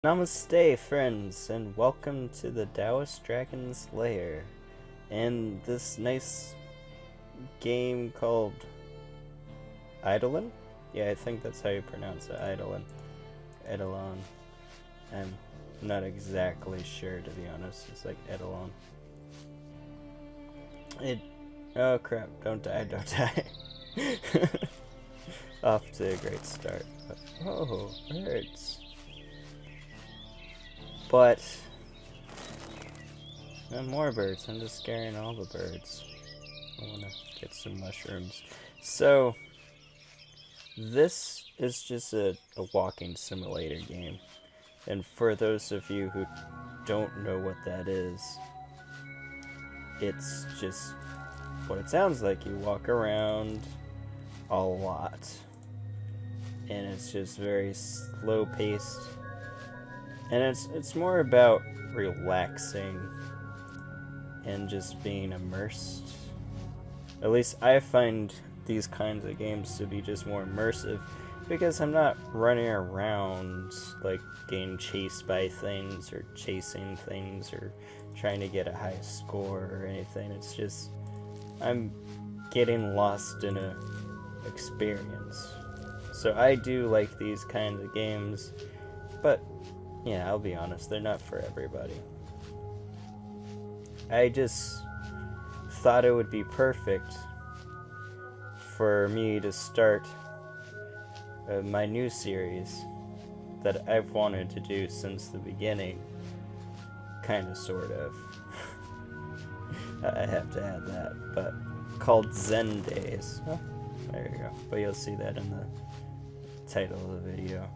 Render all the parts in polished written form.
Namaste, friends, and welcome to the Taoist Dragon's Lair, and this nice game called Eidolon? Yeah, I think that's how you pronounce it, Eidolon. Eidolon. I'm not exactly sure, to be honest. It's like Eidolon. Oh crap, don't die, don't die. Off to a great start. Oh, birds. But, and more birds. I'm just scaring all the birds. I want to get some mushrooms. So, this is just a walking simulator game. And for those of you who don't know what that is, it's just what it sounds like. You walk around a lot. And it's just very slow paced. And it's more about relaxing and just being immersed. At least I find these kinds of games to be just more immersive because I'm not running around like getting chased by things or chasing things or trying to get a high score or anything. It's just I'm getting lost in a experience. So I do like these kinds of games, but yeah, I'll be honest, they're not for everybody. I just thought it would be perfect for me to start my new series that I've wanted to do since the beginning. Kind of, sort of. I have to add that, but called Zendays. Oh, there you go. But you'll see that in the title of the video.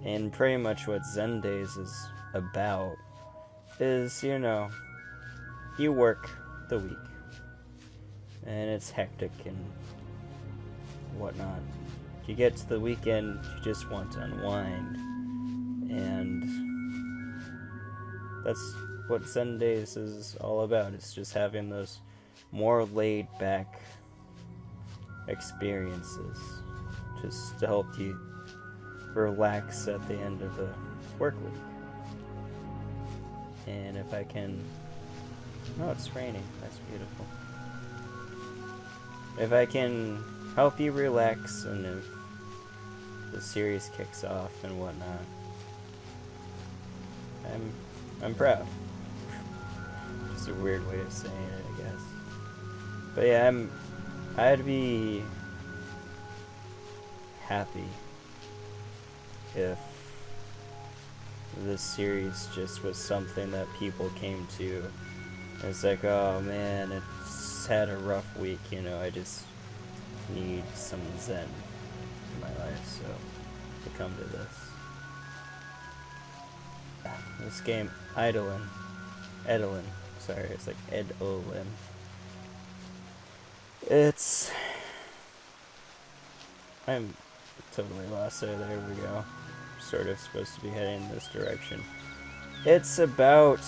And pretty much what Zendays is about is, you work the week. And it's hectic and whatnot. You get to the weekend, you just want to unwind. And that's what Zendays is all about. It's just having those more laid back experiences just to help you relax at the end of the work week. And if I can... Oh, it's raining. That's beautiful. If I can help you relax and if the series kicks off and whatnot, I'm proud. Just a weird way of saying it, I guess. But yeah, I'd be happy if this series just was something that people came to. It's like, oh man, it's had a rough week, I just need some zen in my life, so to come to this. This game, Eidolon, sorry, it's like Eidolon. I'm totally lost there, there we go. Sort of supposed to be heading in this direction. It's about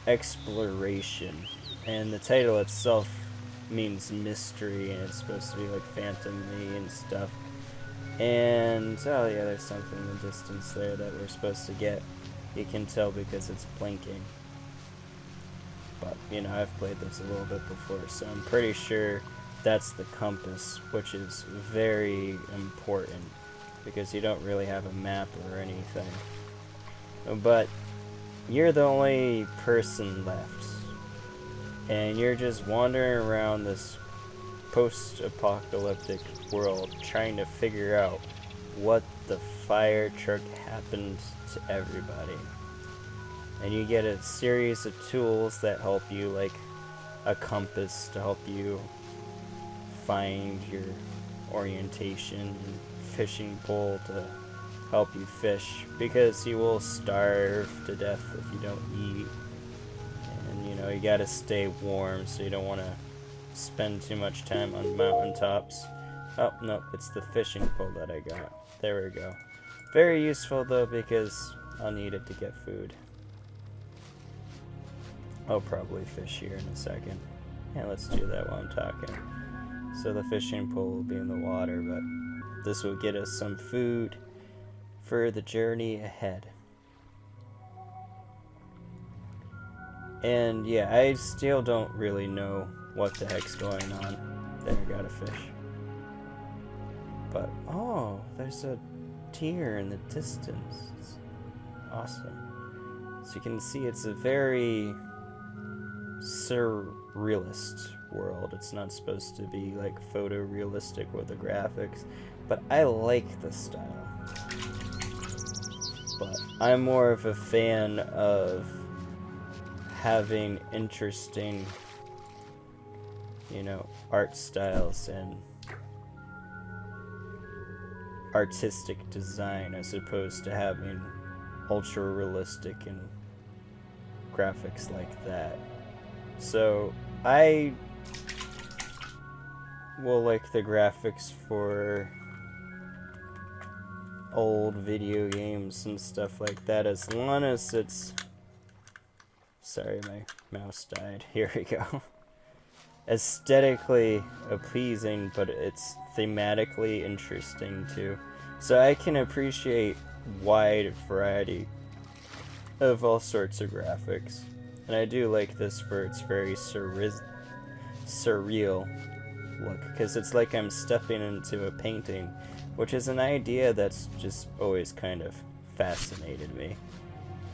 exploration, and the title itself means mystery, and it's supposed to be like phantom-y and stuff. And oh yeah, there's something in the distance there that we're supposed to get. You can tell because it's blinking. But I've played this a little bit before, so I'm pretty sure that's the compass, which is very important because you don't really have a map or anything. But you're the only person left, and you're just wandering around this post-apocalyptic world trying to figure out what the fire truck happened to everybody. And you get a series of tools that help you, like a compass to help you find your orientation, and fishing pole to help you fish, because you will starve to death if you don't eat. And you gotta stay warm, so you don't want to spend too much time on mountaintops. Oh no, it's the fishing pole that I got. There we go. Very useful though, because I'll need it to get food. I'll probably fish here in a second. Yeah, let's do that while I'm talking. So the fishing pole will be in the water, but this will get us some food for the journey ahead. And yeah, I still don't really know what the heck's going on. There, I got a fish. But, oh, there's a deer in the distance. It's awesome. So you can see it's a very surrealist world. It's not supposed to be like photorealistic with the graphics, but I like the style. But I'm more of a fan of having interesting, you know, art styles and artistic design as opposed to having ultra realistic and graphics like that. So I will like the graphics for old video games and stuff like that, as long as it's... Sorry, my mouse died. Here we go. Aesthetically pleasing, but it's thematically interesting too. So I can appreciate wide variety of all sorts of graphics. And I do like this for its very surreal look, because it's like I'm stepping into a painting, which is an idea that's just always kind of fascinated me.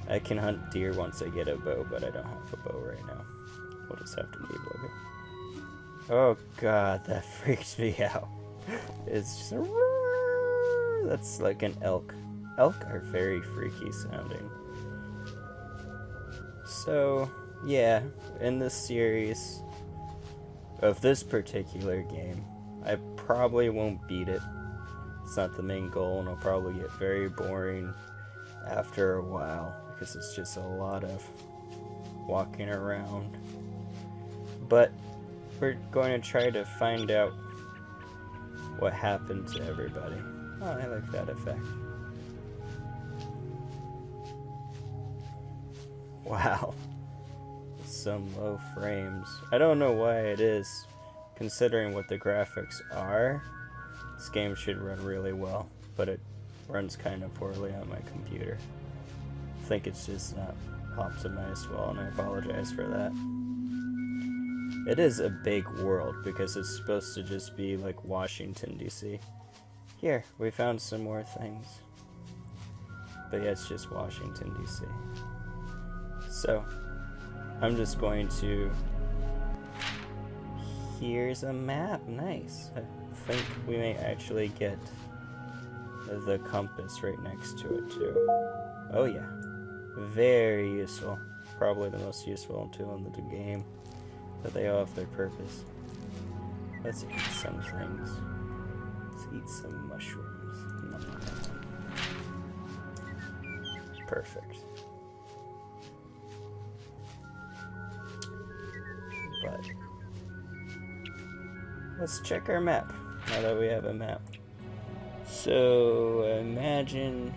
I can hunt deer once I get a bow, but I don't have a bow right now. We'll just have to keep looking. Oh god, that freaks me out. It's just a... That's like an elk. Elk are very freaky sounding. So, yeah, in this series of this particular game, I probably won't beat it. It's not the main goal, and I'll probably get very boring after a while, because it's just a lot of walking around. But we're going to try to find out what happened to everybody. Oh, I like that effect. Wow. Some low frames. I don't know why it is, considering what the graphics are. This game should run really well, but it runs kind of poorly on my computer. I think it's just not optimized well, and I apologize for that. It is a big world, because it's supposed to just be like Washington, D.C. Here, we found some more things. But yeah, it's just Washington, D.C. So, I'm just going to... Here's a map, nice. I think we may actually get the compass right next to it too. Oh yeah, very useful. Probably the most useful tool in the game, but they all have their purpose. Let's eat some things. Let's eat some mushrooms. Perfect. But let's check our map, now that we have a map. So, imagine...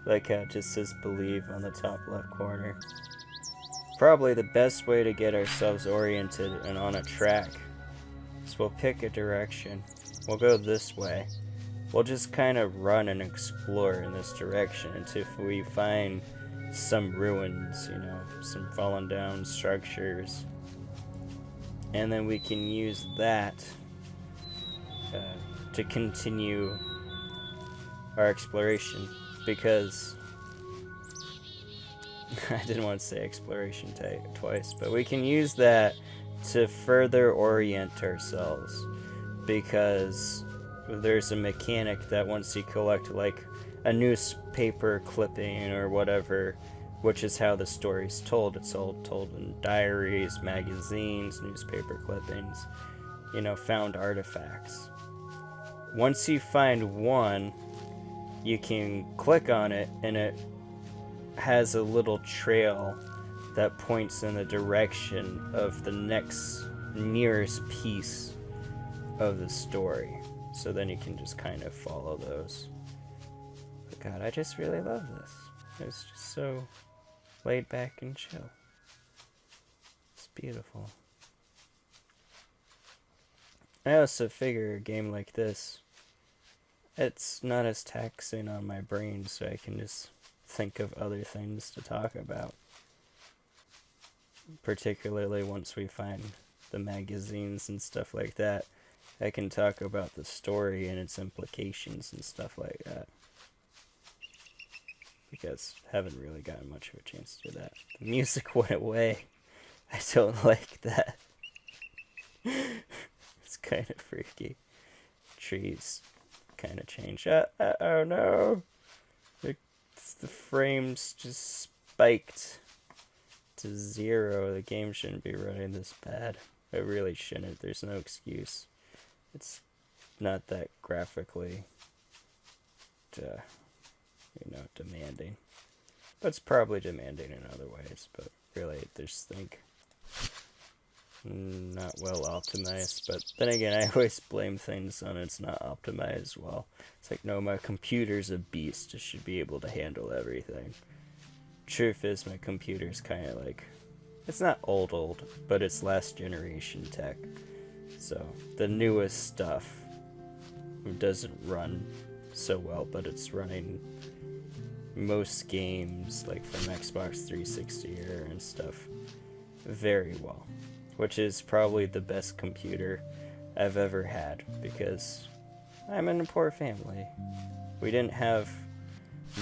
like how it just says believe on the top left corner. Probably the best way to get ourselves oriented and on a track is we'll pick a direction. We'll go this way. We'll just kind of run and explore in this direction until we find some ruins, you know, some fallen down structures, and then we can use that to continue our exploration, because I didn't want to say exploration twice, but we can use that to further orient ourselves, because there's a mechanic that once you collect like a newspaper clipping or whatever, which is how the story's told. It's all told in diaries, magazines, newspaper clippings, you know, found artifacts. Once you find one, you can click on it, and it has a little trail that points in the direction of the next nearest piece of the story. So then you can just kind of follow those. But God, I just really love this. It's just so laid back and chill. It's beautiful. I also figure a game like this, it's not as taxing on my brain, so I can just think of other things to talk about. Particularly once we find the magazines and stuff like that, I can talk about the story and its implications and stuff like that. Because I haven't really gotten much of a chance to do that. The music went away. I don't like that. It's kind of freaky. Trees kind of change. Oh no! The frames just spiked to 0. The game shouldn't be running this bad. It really shouldn't. There's no excuse. It's not that graphically, demanding. But it's probably demanding in other ways. But really, I just think not well optimized. But then again, I always blame things on it's not optimized well. It's like, no, my computer's a beast. It should be able to handle everything. Truth is, my computer's kind of like, it's not old, but it's last generation tech. So the newest stuff doesn't run so well, but it's running most games, like from Xbox 360 era and stuff, very well. Which is probably the best computer I've ever had, because I'm in a poor family. We didn't have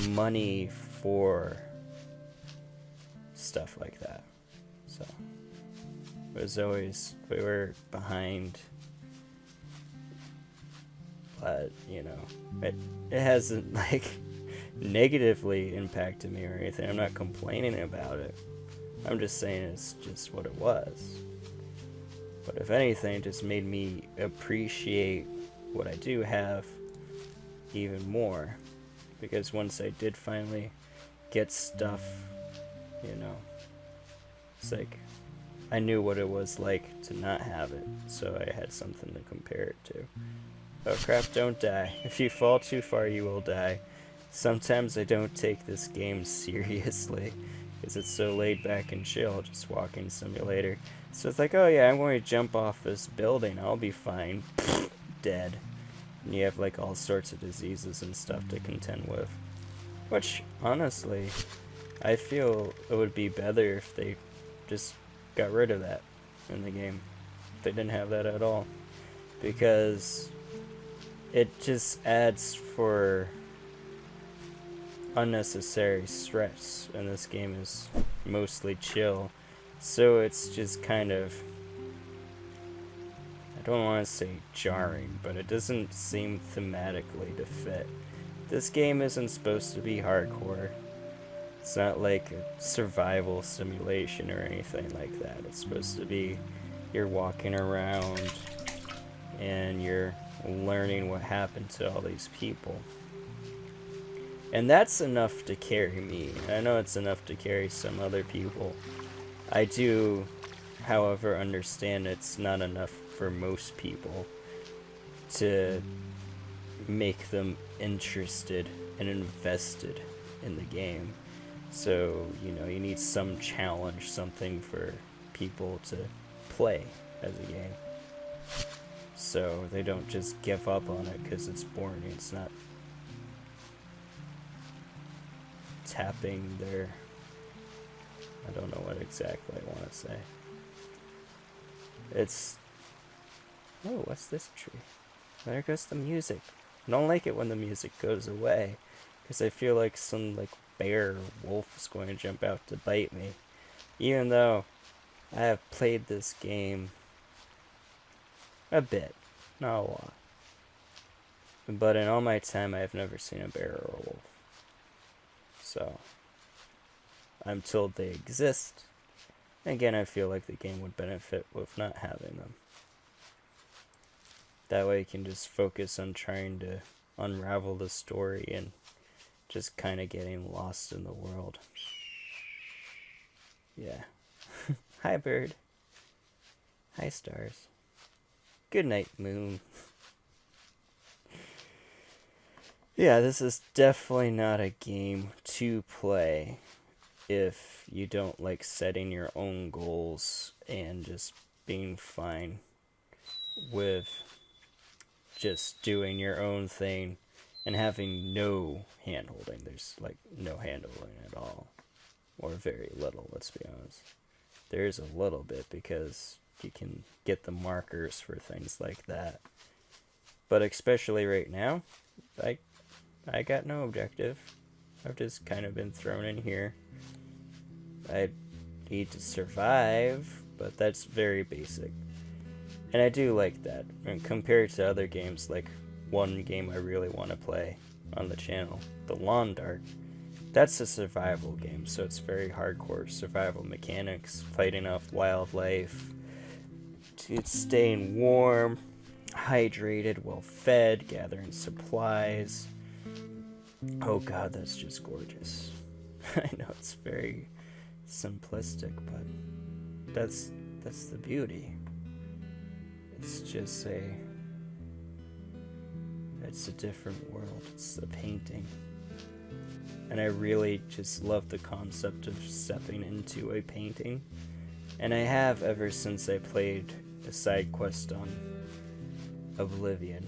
money for stuff like that. So it was always, we were behind. But, it hasn't, like, negatively impacted me or anything. I'm not complaining about it. I'm just saying it's just what it was. But if anything, it just made me appreciate what I do have even more. Because once I did finally get stuff, it's like, I knew what it was like to not have it, so I had something to compare it to. Oh crap, don't die. If you fall too far, you will die. Sometimes I don't take this game seriously, because it's so laid back and chill, just walking simulator. So it's like, oh yeah, I'm going to jump off this building, I'll be fine. Dead. And you have like all sorts of diseases and stuff to contend with. Which, honestly, I feel it would be better if they just got rid of that in the game. They didn't have that at all. Because it just adds for unnecessary stress, and this game is mostly chill. So it's just kind of, I don't want to say jarring, but it doesn't seem thematically to fit. This game isn't supposed to be hardcore. It's not like a survival simulation or anything like that. It's supposed to be, you're walking around and you're learning what happened to all these people. And that's enough to carry me. I know it's enough to carry some other people. I do, however, understand it's not enough for most people to make them interested and invested in the game. So, you need some challenge, something for people to play as a game. So they don't just give up on it because it's boring. It's not tapping their, I don't know what exactly I want to say. It's, oh, what's this tree? There goes the music. I don't like it when the music goes away, because I feel like some bear or wolf is going to jump out to bite me. Even though I have played this game a bit, not a lot. But in all my time, I have never seen a bear or a wolf. So I'm told they exist. Again, I feel like the game would benefit with not having them. That way you can just focus on trying to unravel the story and just kind of getting lost in the world. Yeah. Hi, bird. Hi, stars. Good night, moon. Yeah, this is definitely not a game to play if you don't like setting your own goals and just being fine with just doing your own thing and having no hand holding. There's like no hand holding at all, or very little, let's be honest. There is a little bit because you can get the markers for things like that. But especially right now, I got no objective. I've just kind of been thrown in here. I need to survive, but that's very basic. And I do like that. And compared to other games, like one game I really want to play on the channel, The Lawn Dart, that's a survival game, so it's very hardcore survival mechanics, fighting off wildlife, it's staying warm, hydrated, well fed, gathering supplies. Oh god, that's just gorgeous. I know it's very simplistic, but that's the beauty. It's just it's a different world. It's a painting. And I really just love the concept of stepping into a painting. And I have ever since I played a side quest on Oblivion.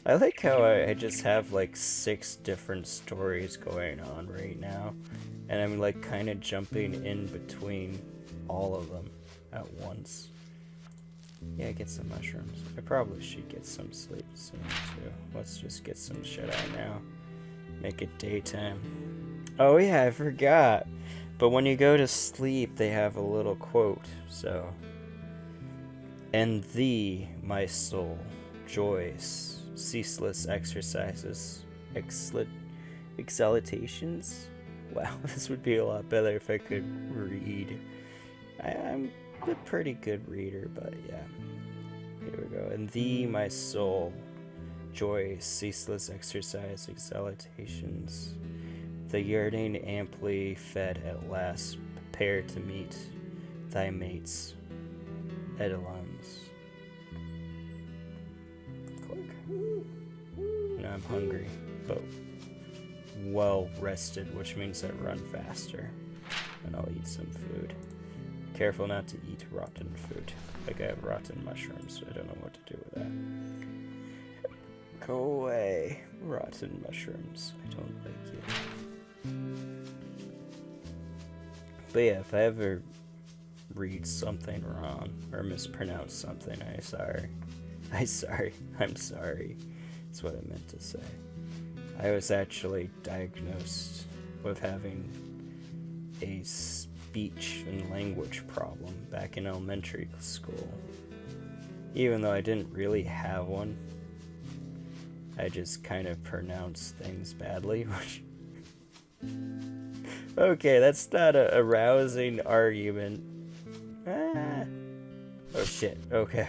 I like how I just have like 6 different stories going on right now. And I'm like kind of jumping in between all of them at once. Yeah, get some mushrooms. I probably should get some sleep soon too. Let's just get some shit out now. Make it daytime. Oh yeah, I forgot. But when you go to sleep, they have a little quote. So, and thee, my soul, joys, ceaseless exercises, exaltations. Wow, this would be a lot better if I could read. I'm a pretty good reader, but yeah. Here we go. And thee, my soul, joy, ceaseless exercise, exaltations. The yearning amply fed at last, prepare to meet thy mates, Eidolons. Click. Now I'm hungry, but well rested, which means I run faster. And I'll eat some food. Careful not to eat rotten food. Like I have rotten mushrooms, so I don't know what to do with that. Go away, rotten mushrooms. I don't like you. But yeah, if I ever read something wrong or mispronounce something, I'm sorry. That's what I meant to say. I was actually diagnosed with having a speech and language problem back in elementary school. Even though I didn't really have one, I just kind of pronounced things badly, which... Okay, that's not a rousing argument. Oh shit, okay.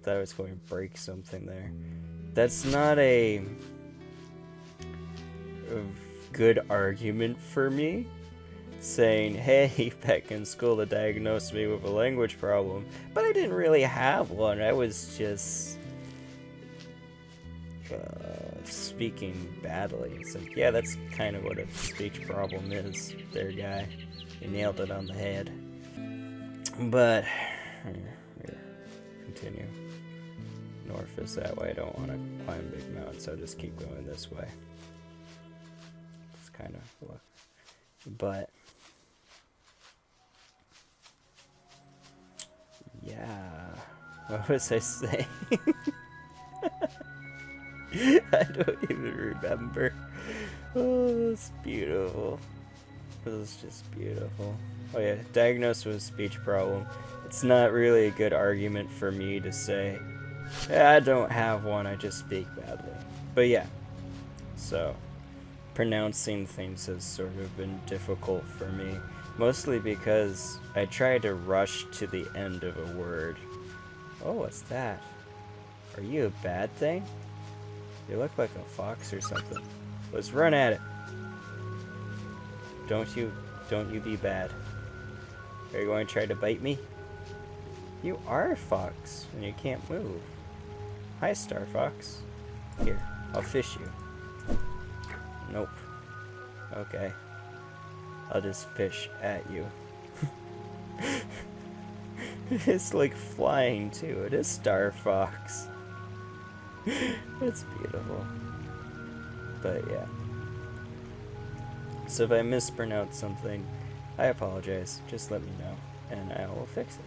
Thought I was going to break something there. That's not a good argument for me. Saying, hey, back in school they diagnosed me with a language problem, but I didn't really have one. I was just speaking badly. It's like, yeah, that's kind of what a speech problem is there, guy. You nailed it on the head. But here, continue. North is that way. I don't want to climb big mountains, so I'll just keep going this way. It's kind of look. But yeah, what was I saying? I don't even remember. Oh, it's beautiful. This is just beautiful. Oh yeah, diagnosed with a speech problem. It's not really a good argument for me to say, yeah, I don't have one, I just speak badly. But yeah, so pronouncing things has sort of been difficult for me. Mostly because I try to rush to the end of a word. Oh, what's that? Are you a bad thing? You look like a fox or something. Let's run at it. Don't you be bad. Are you going to try to bite me? You are a fox, and you can't move. Hi, Star Fox. Here, I'll fish you. Nope. Okay. I'll just fish at you. It's like flying too. It is Star Fox. It's beautiful. But yeah. So if I mispronounce something, I apologize. Just let me know, and I will fix it.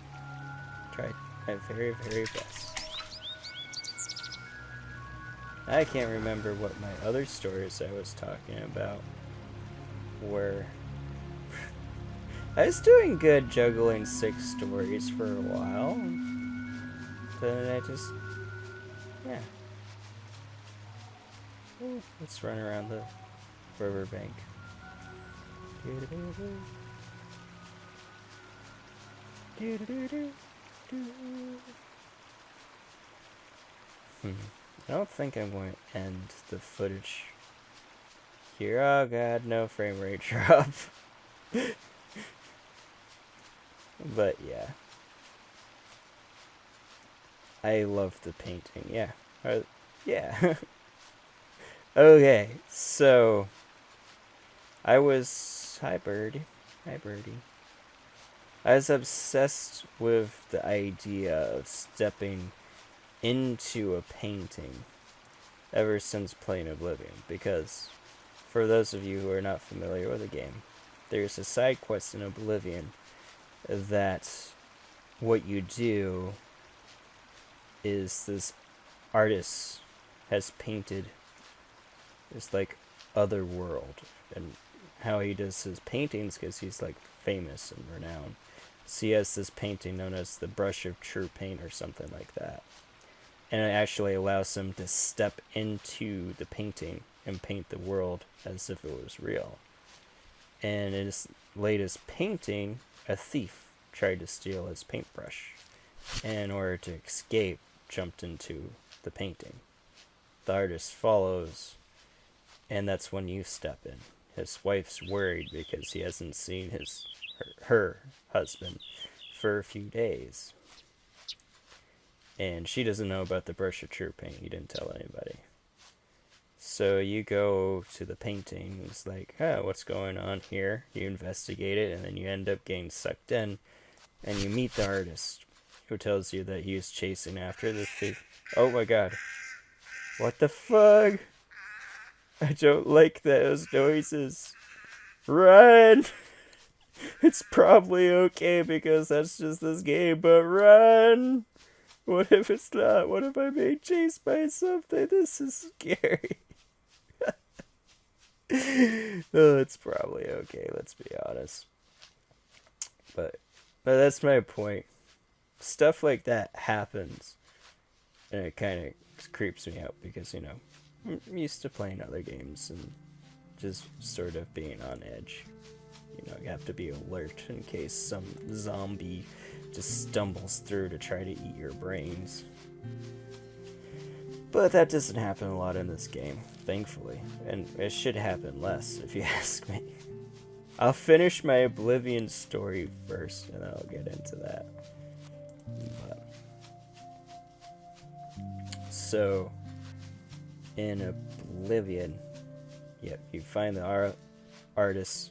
Try my very, very best. I can't remember what my other stories I was talking about were. I was doing good juggling 6 stories for a while. Then I just... yeah. Ooh, let's run around the riverbank. I don't think I'm going to end the footage here. Oh god, no frame rate drop. But yeah. I love the painting, yeah. Yeah. Okay, so... I was... Hi, birdie. Hi, birdie. I was obsessed with the idea of stepping into a painting ever since playing Oblivion, because for those of you who are not familiar with the game, there's a side quest in Oblivion that what you do is this artist has painted this like other world, and how he does his paintings, because he's like famous and renowned. So he has this painting known as the Brush of True Paint or something like that. And it actually allows him to step into the painting and paint the world as if it was real. And in his latest painting, a thief tried to steal his paintbrush, and in order to escape, jumped into the painting. The artist follows, and that's when you step in. His wife's worried because he hasn't seen her husband for a few days. And she doesn't know about the Brush of True Paint. He didn't tell anybody. So you go to the painting. It's like, oh, what's going on here? You investigate it, and then you end up getting sucked in. And you meet the artist, who tells you that he is chasing after the thief. Oh my god. What the fuck? I don't like those noises. Run! It's probably okay because that's just this game, but run! What if it's not? What if I'm being chased by something? This is scary. Oh, it's probably okay, let's be honest. But that's my point. Stuff like that happens, and it kind of creeps me out because, you know, I'm used to playing other games and just sort of being on edge. You know, you have to be alert in case some zombie just stumbles through to try to eat your brains. But that doesn't happen a lot in this game, thankfully. And it should happen less, if you ask me. I'll finish my Oblivion story first, and then I'll get into that. But, so, in Oblivion, yep, you find the artist,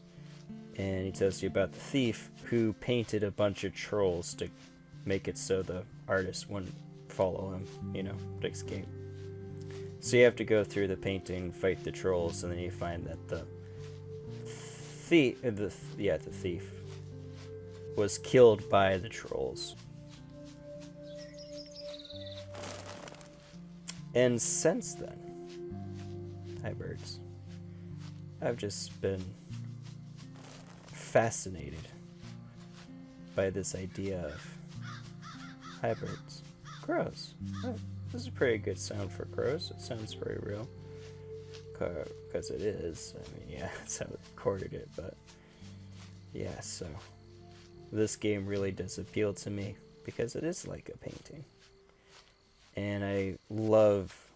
and he tells you about the thief who painted a bunch of trolls to make it so the artist wouldn't follow him, you know, to escape. So you have to go through the painting, fight the trolls, and then you find that the thief was killed by the trolls. And since then, hi birds, I've just been fascinated by this idea of hi birds, crows. Oh, this is a pretty good sound for crows. It sounds very real. Because it is. I mean, yeah, that's how I recorded it, but yeah, so this game really does appeal to me because it is like a painting. And I love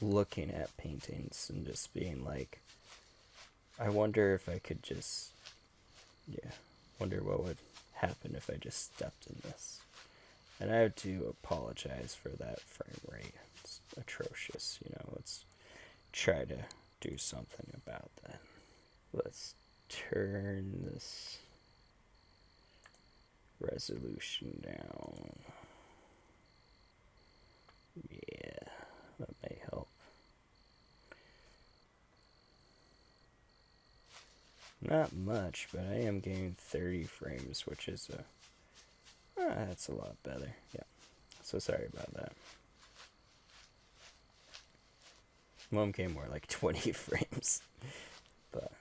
looking at paintings and just being like, I wonder if I could just, yeah, wonder what would happen if I just stepped in this. And I have to apologize for that frame rate. It's atrocious, you know, let's try to do something about that. Let's turn this resolution down. Yeah, that may help. Not much, but I am getting 30 frames, which is that's a lot better. Yeah, so sorry about that. Mom came more like 20 frames. But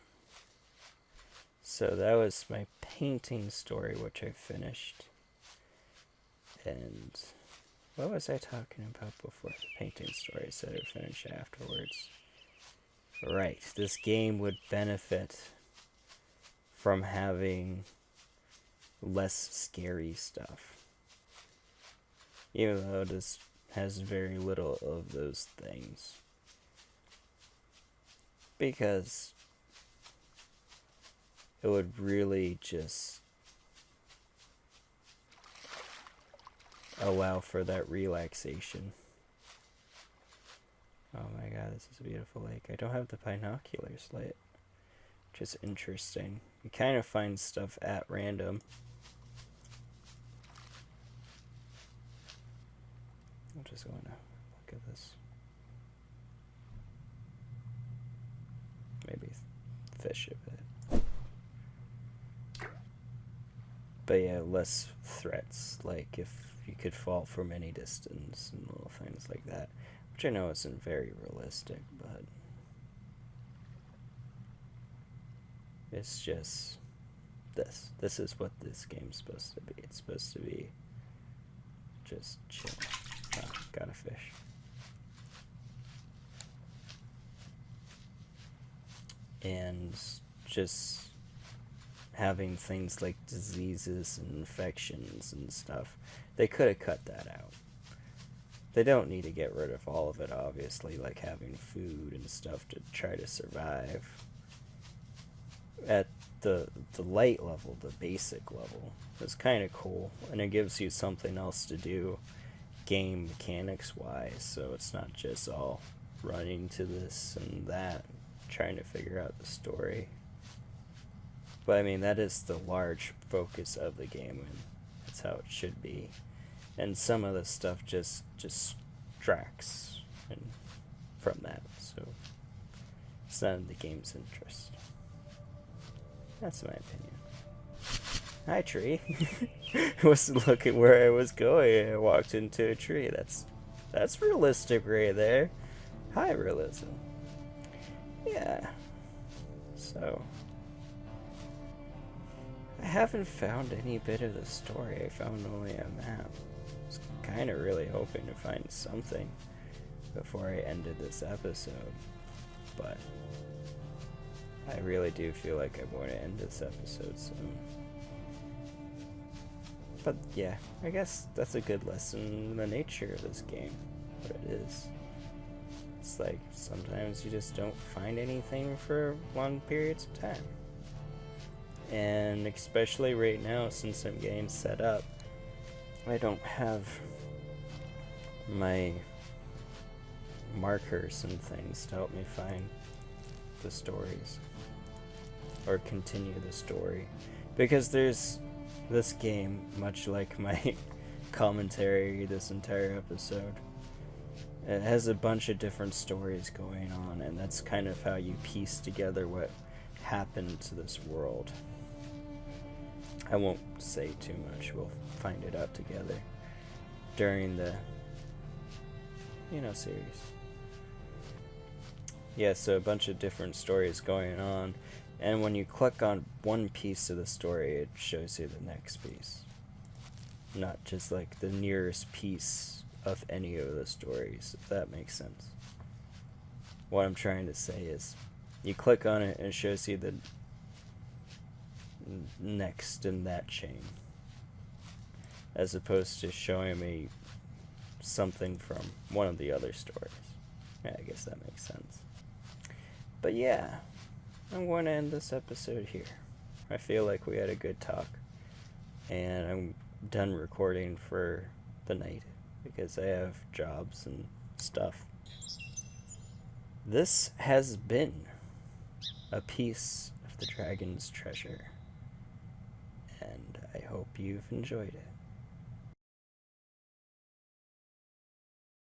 so that was my painting story, which I finished. And what was I talking about before the painting story? I said I'd finish afterwards. Right, this game would benefit from having less scary stuff. Even though this has very little of those things. Because it would really just allow for that relaxation. Oh my god, this is a beautiful lake. I don't have the binoculars lit, which is interesting. You kind of find stuff at random. I'm just going to look at this. Maybe fish a bit. But yeah, less threats, like if you could fall from any distance and little things like that. Which I know isn't very realistic, but it's just this. This is what this game's supposed to be. It's supposed to be just chill. Oh, got a fish. And just having things like diseases and infections and stuff. They could have cut that out. They don't need to get rid of all of it, obviously, like having food and stuff to try to survive. At the light level, the basic level, it's kind of cool, and it gives you something else to do game mechanics wise, so it's not just all running to this and that, trying to figure out the story. But I mean, that is the large focus of the game, and that's how it should be. And some of the stuff just distracts from that, so it's not in the game's interest. That's my opinion. Hi, tree. I wasn't looking where I was going. I walked into a tree. That's realistic right there. Hi, realism. Yeah. So I haven't found any bit of the story. I found only a map. I was kind of really hoping to find something before I ended this episode, but I really do feel like I'm going to end this episode soon. But yeah, I guess that's a good lesson in the nature of this game, what it is. It's like sometimes you just don't find anything for long periods of time. And especially right now, since I'm getting set up, I don't have my markers and things to help me find the stories or continue the story, because there's this game, much like my commentary this entire episode, it has a bunch of different stories going on, and that's kind of how you piece together what happened to this world. I won't say too much, we'll find it out together during the series. Yeah, so a bunch of different stories going on, and when you click on one piece of the story, it shows you the next piece. Not just like the nearest piece of any of the stories, if that makes sense. What I'm trying to say is, you click on it and it shows you the next in that chain, as opposed to showing me something from one of the other stories. Yeah, I guess that makes sense. But yeah, I'm going to end this episode here. I feel like we had a good talk, and I'm done recording for the night because I have jobs and stuff. This has been a piece of the dragon's treasure, and I hope you've enjoyed it.